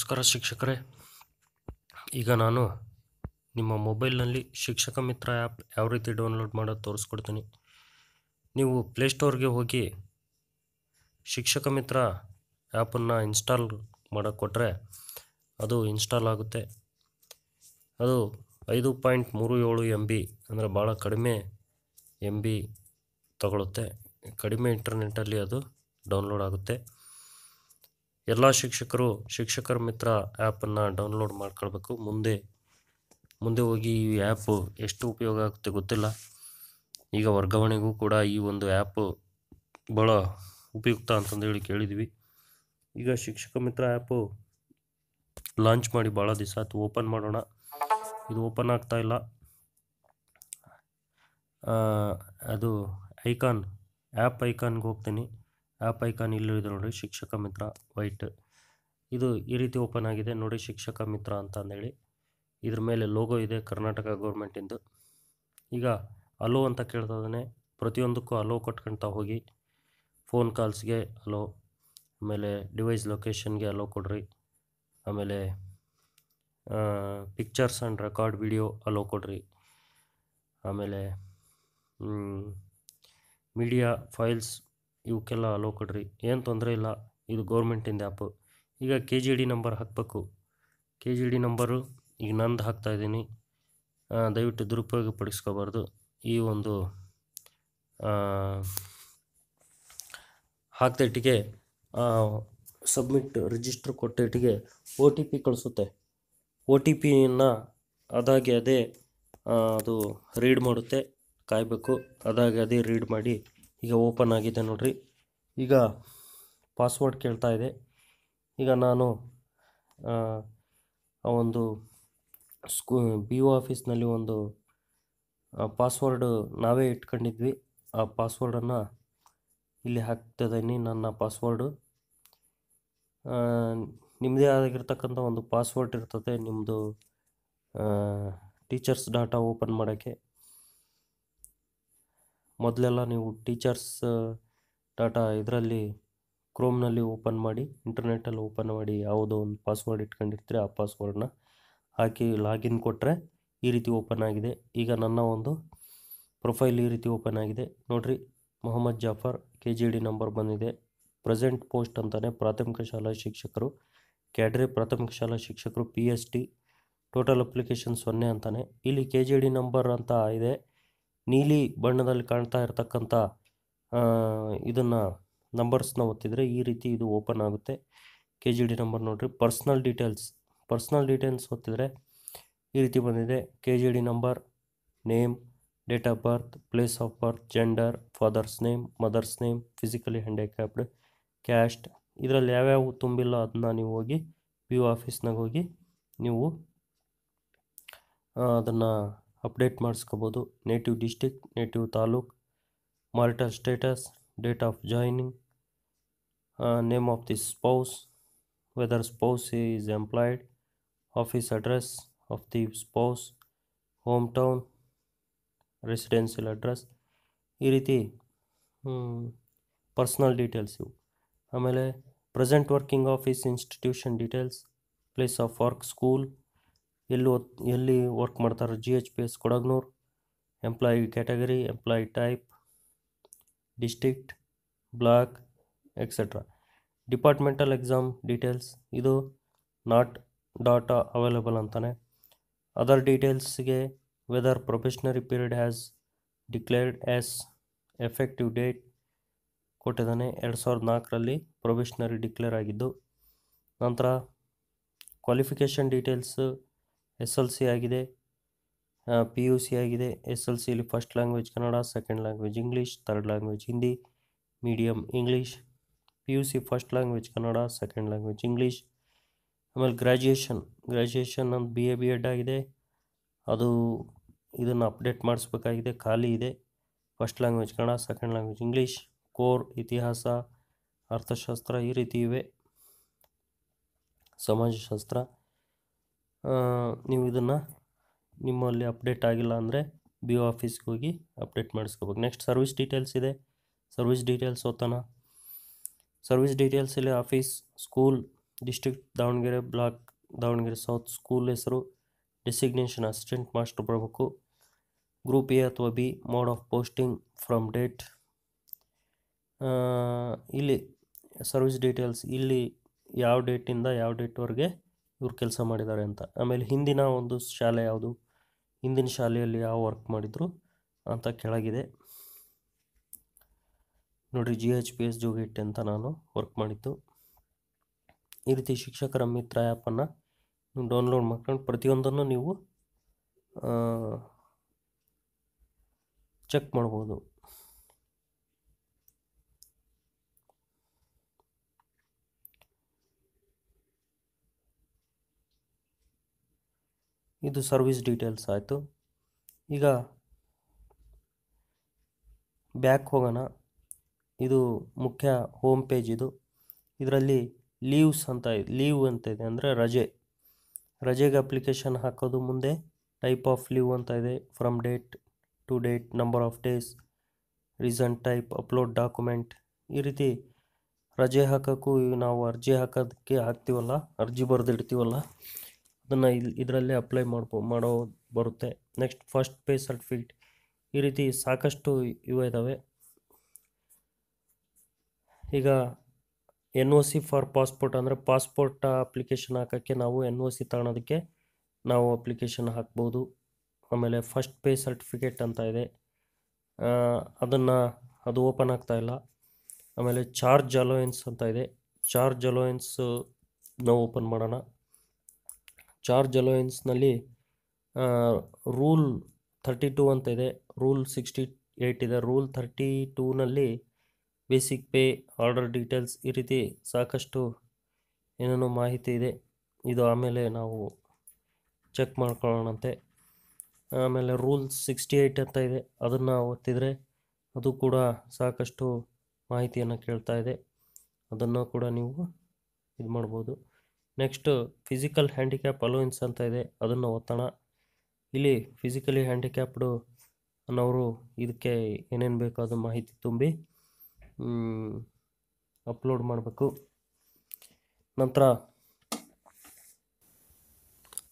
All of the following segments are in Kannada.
ನಮಸ್ಕಾರ ಶಿಕ್ಷಕರೇ. ಈಗ ನಾನು ನಿಮ್ಮ ಮೊಬೈಲ್ನಲ್ಲಿ ಶಿಕ್ಷಕ ಮಿತ್ರ ಆ್ಯಪ್ ಯಾವ ರೀತಿ ಡೌನ್ಲೋಡ್ ಮಾಡೋದು ತೋರಿಸ್ಕೊಡ್ತೀನಿ. ನೀವು ಪ್ಲೇಸ್ಟೋರ್ಗೆ ಹೋಗಿ ಶಿಕ್ಷಕ ಮಿತ್ರ ಆ್ಯಪನ್ನು ಇನ್ಸ್ಟಾಲ್ ಮಾಡೋಕ್ಕೆ ಕೊಟ್ಟರೆ ಅದು ಇನ್ಸ್ಟಾಲ್ ಆಗುತ್ತೆ. ಅದು 5.37 MB ಅಂದರೆ ಭಾಳ ಕಡಿಮೆ MB ತಗೊಳುತ್ತೆ. ಕಡಿಮೆ ಇಂಟರ್ನೆಟ್ಟಲ್ಲಿ ಅದು ಡೌನ್ಲೋಡ್ ಆಗುತ್ತೆ. ಎಲ್ಲ ಶಿಕ್ಷಕರು ಶಿಕ್ಷಕರ ಮಿತ್ರ ಆ್ಯಪನ್ನು ಡೌನ್ಲೋಡ್ ಮಾಡ್ಕೊಳ್ಬೇಕು. ಮುಂದೆ ಹೋಗಿ ಈ ಆ್ಯಪು ಎಷ್ಟು ಉಪಯೋಗ ಆಗುತ್ತೆ ಗೊತ್ತಿಲ್ಲ. ಈಗ ವರ್ಗಾವಣೆಗೂ ಕೂಡ ಈ ಒಂದು ಆ್ಯಪು ಭಾಳ ಉಪಯುಕ್ತ ಅಂತಂದೇಳಿ ಕೇಳಿದ್ವಿ. ಈಗ ಶಿಕ್ಷಕ ಮಿತ್ರ ಆ್ಯಪು ಲಾಂಚ್ ಮಾಡಿ ಭಾಳ ದಿವಸ ಆಯ್ತು. ಓಪನ್ ಮಾಡೋಣ. ಇದು ಓಪನ್ ಆಗ್ತಾ ಇಲ್ಲ. ಅದು ಆ್ಯಪ್ ಐಕಾನ್ಗೆ ಹೋಗ್ತೀನಿ. ಆ್ಯಪ್ ಐಕಾನ್ ಇಲ್ಲಿದೆ ನೋಡಿ, ಶಿಕ್ಷಕ ಮಿತ್ರ ವೈಟ್. ಇದು ಈ ರೀತಿ ಓಪನ್ ಆಗಿದೆ ನೋಡಿ, ಶಿಕ್ಷಕ ಮಿತ್ರ ಅಂತ ಅಂದೇಳಿ. ಇದ್ರ ಮೇಲೆ ಲೋಗೋ ಇದೆ ಕರ್ನಾಟಕ ಗೌರ್ಮೆಂಟಿಂದು. ಈಗ ಅಲೋ ಅಂತ ಕೇಳ್ತಾ ಇದ್ದಾನೆ. ಪ್ರತಿಯೊಂದಕ್ಕೂ ಅಲೋ ಕೊಟ್ಕೊಳ್ತಾ ಹೋಗಿ. ಫೋನ್ ಕಾಲ್ಸ್ಗೆ ಅಲೋ, ಆಮೇಲೆ ಡಿವೈಸ್ ಲೊಕೇಶನ್ಗೆ ಅಲೋ ಕೊಡ್ರಿ, ಆಮೇಲೆ pictures and record video hello ಕೊಡ್ರಿ, ಆಮೇಲೆ ಮೀಡಿಯಾ ಫೈಲ್ಸ್ ಇವಕ್ಕೆಲ್ಲ ಅಲೋ ಕೊಡ್ರಿ. ಏನು ತೊಂದರೆ ಇಲ್ಲ, ಇದು ಗೌರ್ಮೆಂಟಿಂದ ಆ್ಯಪು. ಈಗ KGD ನಂಬರ್ ಹಾಕಬೇಕು. KGD ನಂಬರು ಈಗ ನಂದು ಹಾಕ್ತಾಯಿದ್ದೀನಿ. ದಯವಿಟ್ಟು ದುರುಪಯೋಗ ಪಡಿಸ್ಕೋಬಾರ್ದು. ಈ ಒಂದು ಹಾಕ್ತಿಟ್ಟಿಗೆ ಸಬ್ಮಿಟ್ ರಿಜಿಸ್ಟರ್ ಕೊಟ್ಟಿಟ್ಟಿಗೆ OTP ಕಳಿಸುತ್ತೆ. OTPಯನ್ನು ಅದಾಗೆ ಅದೇ ಅದು ರೀಡ್ ಮಾಡುತ್ತೆ. ಕಾಯಬೇಕು. ಅದಾಗೆ ಅದೇ ರೀಡ್ ಮಾಡಿ ಈಗ ಓಪನ್ ಆಗಿದೆ ನೋಡ್ರಿ. ಈಗ ಪಾಸ್ವರ್ಡ್ ಕೇಳ್ತಾ ಇದೆ. ಈಗ ನಾನು ಆ ಒಂದು BO ಆಫೀಸ್ನಲ್ಲಿ ಒಂದು ಪಾಸ್ವರ್ಡ್ ನಾವೇ ಇಟ್ಕೊಂಡಿದ್ವಿ. ಆ ಪಾಸ್ವರ್ಡನ್ನು ಇಲ್ಲಿ ಹಾಕ್ತಿದ್ದೀನಿ. ನನ್ನ ಪಾಸ್ವರ್ಡು ನಿಮ್ಮದೇ ಆಗಿರ್ತಕ್ಕಂಥ ಒಂದು ಪಾಸ್ವರ್ಡ್ ಇರ್ತದೆ ನಿಮ್ಮದು ಟೀಚರ್ಸ್ ಡಾಟಾ ಓಪನ್ ಮಾಡೋಕ್ಕೆ. ಮೊದಲೆಲ್ಲ ನೀವು ಟೀಚರ್ಸ್ ಡಾಟಾ ಇದರಲ್ಲಿ ಕ್ರೋಮ್ನಲ್ಲಿ ಓಪನ್ ಮಾಡಿ, ಇಂಟರ್ನೆಟ್ಟಲ್ಲಿ ಓಪನ್ ಮಾಡಿ ಯಾವುದೋ ಒಂದು ಪಾಸ್ವರ್ಡ್ ಇಟ್ಕೊಂಡಿರ್ತೀರಿ, ಆ ಪಾಸ್ವರ್ಡನ್ನ ಹಾಕಿ ಲಾಗಿನ್ ಕೊಟ್ಟರೆ ಈ ರೀತಿ ಓಪನ್ ಆಗಿದೆ. ಈಗ ನನ್ನ ಒಂದು ಪ್ರೊಫೈಲ್ ಈ ರೀತಿ ಓಪನ್ ಆಗಿದೆ ನೋಡ್ರಿ. ಮೊಹಮ್ಮದ್ ಜಾಫರ್, KGD ನಂಬರ್ ಬಂದಿದೆ. ಪ್ರೆಸೆಂಟ್ ಪೋಸ್ಟ್ ಅಂತಾನೆ ಪ್ರಾಥಮಿಕ ಶಾಲಾ ಶಿಕ್ಷಕರು, ಕ್ಯಾಡ್ರೆ ಪ್ರಾಥಮಿಕ ಶಾಲಾ ಶಿಕ್ಷಕರು PST. ಟೋಟಲ್ ಅಪ್ಲಿಕೇಶನ್ 0 ಅಂತಾನೆ. ಇಲ್ಲಿ KGD ನಂಬರ್ ಅಂತ ಇದೆ. ನೀಲಿ ಬಣ್ಣದಲ್ಲಿ ಕಾಣ್ತಾ ಇರ್ತಕ್ಕಂಥ ಇದನ್ನು ನಂಬರ್ಸ್ನ ಒತ್ತಿದರೆ ಈ ರೀತಿ ಇದು ಓಪನ್ ಆಗುತ್ತೆ. KGD ನಂಬರ್ ನೋಡ್ರಿ. ಪರ್ಸ್ನಲ್ ಡೀಟೇಲ್ಸ್ ಒತ್ತಿದರೆ ಈ ರೀತಿ ಬಂದಿದೆ. KGD number, name, date of birth, place of birth, gender, father's name, mother's name, physically handicapped, caste. ಇದರಲ್ಲಿ ಯಾವ್ಯಾವ ತುಂಬಿಲ್ಲ ಅದನ್ನ ನೀವು ಹೋಗಿ BO ಆಫೀಸ್ನಾಗ ಹೋಗಿ ನೀವು ಅದನ್ನು ಅಪ್ಡೇಟ್ ಮಾಡಿಸ್ಕೋಬೋದು. Native district, native taluk, marital status, date of joining, name of the spouse, whether spouse is employed, office address of the spouse, hometown, residential address. ಈ ರೀತಿ ಪರ್ಸ್ನಲ್ ಡೀಟೇಲ್ಸ್ ಇವು. ಆಮೇಲೆ present working office, institution details, place of work, school, ಎಲ್ಲಿ ವರ್ಕ್ ಮಾಡ್ತಾರೆ, GHPS Kodagnur, employee category, employee type, district, block, etcetera. Departmental exam details, ಇದು ನಾಟ್ ಡಾಟಾ ಅವೈಲೇಬಲ್ ಅಂತಾನೆ. ಅದರ್ ಡೀಟೇಲ್ಸ್ಗೆ whether probationary period has declared as effective date ಕೊಟ್ಟಿದ್ದಾನೆ. 2004ರಲ್ಲಿ ಪ್ರೊಬೆಷನರಿ ಡಿಕ್ಲೇರ್ ಆಗಿದ್ದು. ನಂತರ ಕ್ವಾಲಿಫಿಕೇಷನ್ ಡೀಟೇಲ್ಸ್ SLC ಆಗಿದೆ, PUC ಆಗಿದೆ. SLCಲಿ first language Kannada, second language English, third language Hindi, medium English. PUC first language Kannada, second language English. ಆಮೇಲೆ ಗ್ರ್ಯಾಜುಯೇಷನ್ ಅಂತ BA/B.Ed ಆಗಿದೆ. ಅದು ಇದನ್ನು ಅಪ್ಡೇಟ್ ಮಾಡಿಸ್ಬೇಕಾಗಿದೆ, ಖಾಲಿ ಇದೆ. First language Kannada, second language English. Core, ಇತಿಹಾಸ, ಅರ್ಥಶಾಸ್ತ್ರ ಈ ರೀತಿ ಇವೆ. ಸಮಾಜಶಾಸ್ತ್ರ. ನೀವು ಇದನ್ನು ನಿಮ್ಮಲ್ಲಿ ಅಪ್ಡೇಟ್ ಆಗಿಲ್ಲ ಅಂದರೆ BO ಆಫೀಸ್ಗೆ ಹೋಗಿ ಅಪ್ಡೇಟ್ ಮಾಡಿಸ್ಕೋಬೇಕು. ನೆಕ್ಸ್ಟ್ ಸರ್ವಿಸ್ ಡೀಟೇಲ್ಸ್ ಇದೆ. ಸರ್ವಿಸ್ ಡೀಟೇಲ್ಸ್ ಓದ್ತಾನ. ಸರ್ವಿಸ್ ಡೀಟೇಲ್ಸಲ್ಲಿ office, school, district Davanagere, block Davanagere south, school ಹೆಸರು, ಡೆಸಿಗ್ನೇಷನ್ ಅಸಿಸ್ಟೆಂಟ್ ಮಾಸ್ಟರ್ ಬರಬೇಕು. ಗ್ರೂಪ್ ಎ ಅಥವಾ B, mode of posting, from date. ಇಲ್ಲಿ ಸರ್ವಿಸ್ ಡೀಟೇಲ್ಸ್, ಇಲ್ಲಿ ಯಾವ ಡೇಟಿಂದ ಯಾವ ಡೇಟ್ವರೆಗೆ ಇವ್ರು ಕೆಲಸ ಮಾಡಿದ್ದಾರೆ ಅಂತ. ಆಮೇಲೆ ಹಿಂದಿನ ಒಂದು ಶಾಲೆ ಯಾವುದು, ಹಿಂದಿನ ಶಾಲೆಯಲ್ಲಿ ಯಾವ ವರ್ಕ್ ಮಾಡಿದ್ರು ಅಂತ ಕೆಳಗಿದೆ ನೋಡಿರಿ. GHPS ಜೋಗೇಟ್ ಅಂತ ನಾನು ವರ್ಕ್ ಮಾಡಿದ್ದು. ಈ ರೀತಿ ಶಿಕ್ಷಕರ ಮಿತ್ರ ಆ್ಯಪನ್ನು ನೀವು ಡೌನ್ಲೋಡ್ ಮಾಡ್ಕೊಂಡು ಪ್ರತಿಯೊಂದನ್ನು ನೀವು ಚೆಕ್ ಮಾಡ್ಬೋದು. ಇದು ಸರ್ವಿಸ್ ಡೀಟೇಲ್ಸ್ ಆಯಿತು. ಈಗ ಬ್ಯಾಕ್ ಹೋಗೋಣ. ಇದು ಮುಖ್ಯ ಹೋಮ್ ಪೇಜ್. ಇದರಲ್ಲಿ ಲೀವ್ ಅಂತ ಇದೆ, ಅಂದರೆ ರಜೆಗೆ ಅಪ್ಲಿಕೇಶನ್ ಹಾಕೋದು. ಮುಂದೆ ಟೈಪ್ ಆಫ್ ಲೀವ್ ಅಂತ ಇದೆ, from date to date, number of days, reason type, upload document. ಈ ರೀತಿ ರಜೆ ಹಾಕೋಕ್ಕೂ ನಾವು ಅರ್ಜಿ ಹಾಕ್ತೀವಲ್ಲ, ಅರ್ಜಿ ಬರೆದಿಡ್ತೀವಲ್ಲ, ಅದನ್ನು ಇದರಲ್ಲೇ ಅಪ್ಲೈ ಮಾಡೋ ಬರುತ್ತೆ. Next first pay certificate. ಈ ರೀತಿ ಸಾಕಷ್ಟು ಇದ್ದಾವೆ. ಈಗ NOC ಫಾರ್ ಪಾಸ್ಪೋರ್ಟ್, ಅಂದರೆ ಪಾಸ್ಪೋರ್ಟ್ ಅಪ್ಲಿಕೇಶನ್ ಹಾಕೋಕ್ಕೆ ನಾವು NOC ತಗೊಳೋದಕ್ಕೆ ನಾವು ಅಪ್ಲಿಕೇಶನ್ ಹಾಕ್ಬೋದು. ಆಮೇಲೆ ಫಸ್ಟ್ ಪೇ ಸರ್ಟಿಫಿಕೇಟ್ ಅಂತ ಇದೆ, ಅದು ಓಪನ್ ಆಗ್ತಾ ಇಲ್ಲ. ಆಮೇಲೆ ಚಾರ್ಜ್ ಅಲೋಯೆನ್ಸ್ ಅಂತ ಇದೆ, ಚಾರ್ಜ್ ಅಲೋಯೆನ್ಸ್ ನಾವು ಓಪನ್ ಮಾಡೋಣ. ಚಾರ್ಜ್ ಅಲೋಯೆನ್ಸ್ನಲ್ಲಿ ರೂಲ್ 32 ಅಂತ ಇದೆ, ರೂಲ್ 68 ಇದೆ. ರೂಲ್ 32ನಲ್ಲಿ ಬೇಸಿಕ್ ಪೇ, ಆರ್ಡರ್ ಡೀಟೇಲ್ಸ್, ಈ ರೀತಿ ಸಾಕಷ್ಟು ಏನೇನೋ ಮಾಹಿತಿ ಇದೆ. ಇದು ಆಮೇಲೆ ನಾವು ಚೆಕ್ ಮಾಡ್ಕೊಳ್ಳೋಣಂತೆ. ಆಮೇಲೆ ರೂಲ್ 68 ಅಂತ ಇದೆ, ಅದನ್ನು ಒತ್ತಿದರೆ ಅದು ಕೂಡ ಸಾಕಷ್ಟು ಮಾಹಿತಿಯನ್ನು ಕೇಳ್ತಾ ಇದೆ, ಅದನ್ನು ಕೂಡ ನೀವು ಇದು ಮಾಡ್ಬೋದು. ನೆಕ್ಸ್ಟ್ ಫಿಸಿಕಲ್ ಹ್ಯಾಂಡಿಕ್ಯಾಪ್ ಅಲೋಯೆನ್ಸ್ ಅಂತ ಇದೆ, ಅದನ್ನು ಒತ್ತೋಣ. ಇಲ್ಲಿ ಫಿಸಿಕಲಿ ಹ್ಯಾಂಡಿಕ್ಯಾಪ್ಡು ಅನ್ನೋರು ಇದಕ್ಕೆ ಏನೇನು ಬೇಕೋ ಅದು ಮಾಹಿತಿ ತುಂಬಿ ಅಪ್ಲೋಡ್ ಮಾಡಬೇಕು.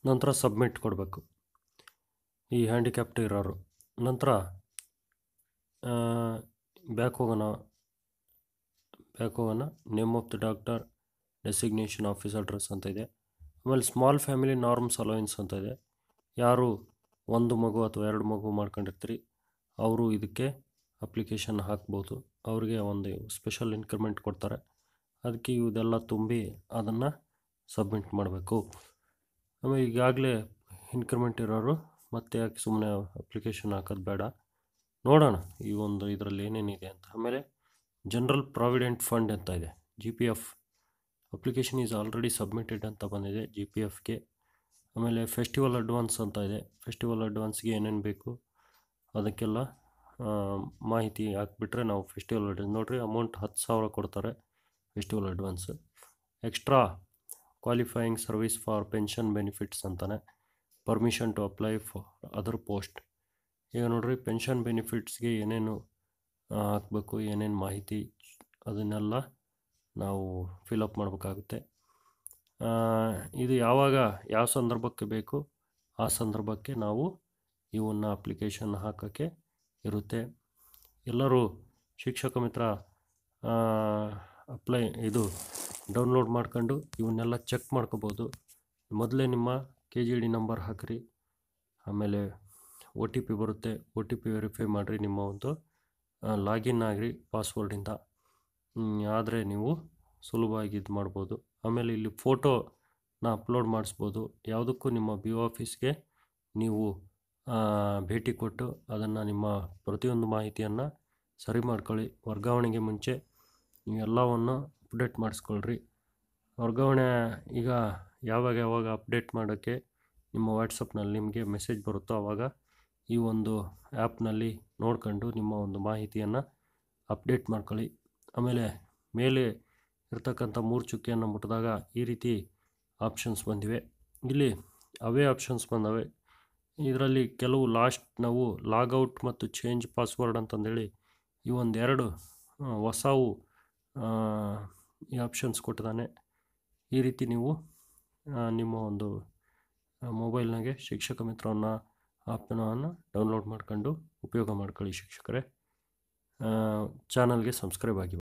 ನಂತರ ಸಬ್ಮಿಟ್ ಕೊಡಬೇಕು ಈ ಹ್ಯಾಂಡಿಕ್ಯಾಪ್ಟ್ ಇರೋರು. ನಂತರ ಬ್ಯಾಕ್ ಹೋಗೋಣ. Name of the doctor, designation office address ಅಂತ ಇದೆ. ಆಮೇಲೆ ಸ್ಮಾಲ್ ಫ್ಯಾಮಿಲಿ ನಾರ್ಮ್ಸ್ ಅಲೋಯೆನ್ಸ್ ಅಂತ ಇದೆ. ಯಾರು 1 ಮಗು ಅಥವಾ 2 ಮಗು ಮಾಡ್ಕೊಂಡಿರ್ತೀರಿ ಅವರು ಇದಕ್ಕೆ ಅಪ್ಲಿಕೇಶನ್ ಹಾಕ್ಬೋದು. ಅವ್ರಿಗೆ ಒಂದು ಸ್ಪೆಷಲ್ ಇನ್ಕ್ರಿಮೆಂಟ್ ಕೊಡ್ತಾರೆ, ಅದಕ್ಕೆ ಇದೆಲ್ಲ ತುಂಬಿ ಅದನ್ನು ಸಬ್ಮಿಟ್ ಮಾಡಬೇಕು. ಆಮೇಲೆ ಈಗಾಗಲೇ ಇನ್ಕ್ರಿಮೆಂಟ್ ಇರೋರು ಮತ್ತೆ ಯಾಕೆ ಸುಮ್ಮನೆ ಅಪ್ಲಿಕೇಶನ್ ಹಾಕೋದು ಬೇಡ, ನೋಡೋಣ ಈ ಒಂದು ಇದರಲ್ಲಿ ಏನೇನಿದೆ ಅಂತ. ಆಮೇಲೆ ಜನರಲ್ ಪ್ರಾವಿಡೆಂಟ್ ಫಂಡ್ ಅಂತ ಇದೆ, GPF application is already submitted ಅಂತ ಬಂದಿದೆ GPFಗೆ. ಆಮೇಲೆ ಫೆಸ್ಟಿವಲ್ ಅಡ್ವಾನ್ಸ್ ಅಂತ ಇದೆ, ಫೆಸ್ಟಿವಲ್ ಅಡ್ವಾನ್ಸ್ಗೆ ಏನೇನು ಬೇಕು ಅದಕ್ಕೆಲ್ಲ ಮಾಹಿತಿ ಹಾಕ್ಬಿಟ್ರೆ ನಾವು ಫೆಸ್ಟಿವಲ್ ಅಡ್ವಾನ್ಸ್ ನೋಡಿರಿ, ಅಮೌಂಟ್ 10,000 ಕೊಡ್ತಾರೆ festival advance. Extra qualifying service for pension benefits ಅಂತಾನೆ, permission to apply for other post. ಈಗ ನೋಡಿರಿ ಪೆನ್ಷನ್ ಬೆನಿಫಿಟ್ಸ್ಗೆ ಏನೇನು ಹಾಕಬೇಕು, ಏನೇನು ಮಾಹಿತಿ ಅದನ್ನೆಲ್ಲ ನಾವು ಫಿಲಪ್ ಮಾಡಬೇಕಾಗುತ್ತೆ. ಇದು ಯಾವ ಸಂದರ್ಭಕ್ಕೆ ಬೇಕು ಆ ಸಂದರ್ಭಕ್ಕೆ ನಾವು ಇವನ್ನ ಅಪ್ಲಿಕೇಶನ್ ಹಾಕೋಕ್ಕೆ ಇರುತ್ತೆ. ಎಲ್ಲರೂ ಶಿಕ್ಷಕ ಮಿತ್ರ ಇದು ಡೌನ್ಲೋಡ್ ಮಾಡ್ಕೊಂಡು ಇವನ್ನೆಲ್ಲ ಚೆಕ್ ಮಾಡ್ಕೋಬೋದು. ಮೊದಲೇ ನಿಮ್ಮ KGD ನಂಬರ್ ಹಾಕಿರಿ, ಆಮೇಲೆ OTP ಬರುತ್ತೆ, OTP ವೆರಿಫೈ ಮಾಡಿರಿ, ನಿಮ್ಮ ಒಂದು ಲಾಗಿನ್ ಆಗಿರಿ ಪಾಸ್ವರ್ಡಿಂದ. ಆದರೆ ನೀವು ಸುಲಭವಾಗಿ ಇದು ಮಾಡ್ಬೋದು. ಆಮೇಲೆ ಇಲ್ಲಿ ಫೋಟೋನ ಅಪ್ಲೋಡ್ ಮಾಡಿಸ್ಬೋದು. ಯಾವುದಕ್ಕೂ ನಿಮ್ಮ BO ಆಫೀಸ್ಗೆ ನೀವು ಭೇಟಿ ಕೊಟ್ಟು ಅದನ್ನು ನಿಮ್ಮ ಪ್ರತಿಯೊಂದು ಮಾಹಿತಿಯನ್ನು ಸರಿ ಮಾಡ್ಕೊಳ್ಳಿ. ವರ್ಗಾವಣೆಗೆ ಮುಂಚೆ ನೀವೆಲ್ಲವನ್ನು ಅಪ್ಡೇಟ್ ಮಾಡಿಸ್ಕೊಳ್ರಿ. ವರ್ಗಾವಣೆ ಈಗ ಯಾವಾಗ ಅಪ್ಡೇಟ್ ಮಾಡೋಕ್ಕೆ ನಿಮ್ಮ ವಾಟ್ಸಪ್ನಲ್ಲಿ ನಿಮಗೆ ಮೆಸೇಜ್ ಬರುತ್ತೋ ಆವಾಗ ಈ ಒಂದು ಆ್ಯಪ್ನಲ್ಲಿ ನೋಡ್ಕೊಂಡು ನಿಮ್ಮ ಒಂದು ಮಾಹಿತಿಯನ್ನು ಅಪ್ಡೇಟ್ ಮಾಡ್ಕೊಳ್ಳಿ. ಆಮೇಲೆ ಮೇಲೆ ಇರ್ತಕ್ಕಂಥ 3 ಚುಕ್ಕಿಯನ್ನು ಮುಟ್ಟಿದಾಗ ಈ ರೀತಿ ಆಪ್ಷನ್ಸ್ ಬಂದಿವೆ. ಇಲ್ಲಿ ಅವೇ ಆಪ್ಷನ್ಸ್ ಬಂದವೆ. ಇದರಲ್ಲಿ ಕೆಲವು ನಾವು ಲಾಗೌಟ್ ಮತ್ತು ಚೇಂಜ್ ಪಾಸ್ವರ್ಡ್ ಅಂತಂದೇಳಿ ಈ ಒಂದೆರಡು ಹೊಸವು ಈ ಆಪ್ಷನ್ಸ್ ಕೊಟ್ಟಿದ್ದಾನೆ. ಈ ರೀತಿ ನೀವು ನಿಮ್ಮ ಒಂದು ಮೊಬೈಲ್ನಾಗೆ ಶಿಕ್ಷಕ ಮಿತ್ರವನ್ನು ಆ್ಯಪನ್ನು ಡೌನ್ಲೋಡ್ ಮಾಡ್ಕೊಂಡು ಉಪಯೋಗ ಮಾಡ್ಕೊಳ್ಳಿ ಶಿಕ್ಷಕರೇ. ಚಾನಲ್ಗೆ ಸಬ್ಸ್ಕ್ರೈಬ್ ಆಗಿ.